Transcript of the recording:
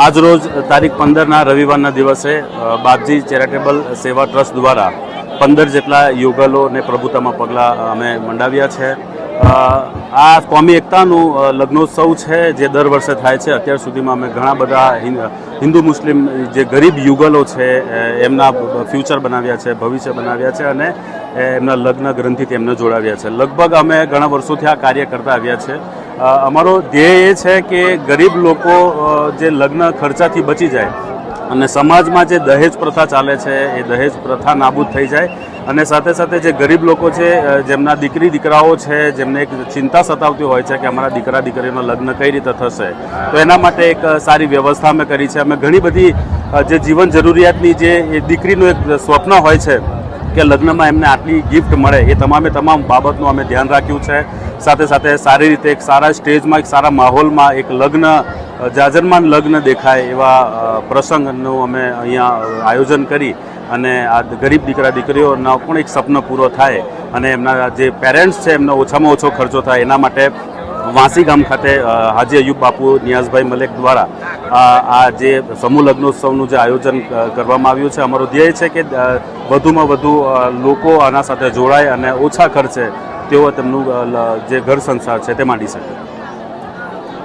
આજરોજ તારીખ 15ના રવિવારના દિવસે બાપજી ચેરિટેબલ સેવા ટ્રસ્ટ દ્વારા 15 જેટલા યુગલોને પ્રભુતામાં પગલાં અમે મંડાવ્યા છે। આ કોમી એકતાનું લગ્નોત્સવ છે જે દર વર્ષે થાય છે। અત્યાર સુધીમાં અમે ઘણા બધા હિન્દુ મુસ્લિમ જે ગરીબ યુગલો છે એમના ફ્યુચર બનાવ્યા છે, ભવિષ્ય બનાવ્યા છે અને એમના લગ્ન ગ્રંથિથી એમને જોડાવ્યા છે। લગભગ અમે ઘણા વર્ષોથી આ કાર્ય કરતા આવ્યા છે। અમારો ધ્યેય એ છે કે ગરીબ લોકો જે લગ્ન ખર્ચાથી બચી જાય અને સમાજમાં જે દહેજ પ્રથા ચાલે છે એ દહેજ પ્રથા નાબૂદ થઈ જાય અને સાથે સાથે જે ગરીબ લોકો છે જેમના દીકરી દીકરાઓ છે જેમને એક ચિંતા સતાવતી હોય છે કે અમારા દીકરા દીકરીનો લગ્ન કઈ રીતે થશે, તો એના માટે એક સારી વ્યવસ્થા અમે કરી છે। અમે ઘણી બધી જે જીવન જરૂરિયાતની જે દીકરીનું એક સ્વપ્ન હોય છે કે લગ્નમાં એમને આટલી ગિફ્ટ મળે એ તમામ બાબતનું અમે ધ્યાન રાખ્યું છે। સાથે સાથે સારી રીતે એક સારા સ્ટેજમાં એક સારા માહોલમાં એક લગ્ન જાજરમાન લગ્ન દેખાય એવા પ્રસંગનું અમે અહીંયા આયોજન કરી અને આ ગરીબ દીકરા દીકરીઓનો પણ એક સપનો પૂરો થાય અને એમના જે પેરેન્ટ્સ છે એમનો ઓછામાં ઓછો ખર્ચો થાય એના માટે વાંસી ગામ ખાતે હાજી અયુબ બાપુ નિયાઝભાઈ મલેક દ્વારા આ જે સમૂહ લગ્નોત્સવનું જે આયોજન કરવામાં આવ્યું છે। અમારો ધ્યેય છે કે વધુમાં વધુ લોકો આના સાથે જોડાય અને ઓછા ખર્ચે તેઓ તેમનું જે ઘર સંસાર છે તે માંડી શકે।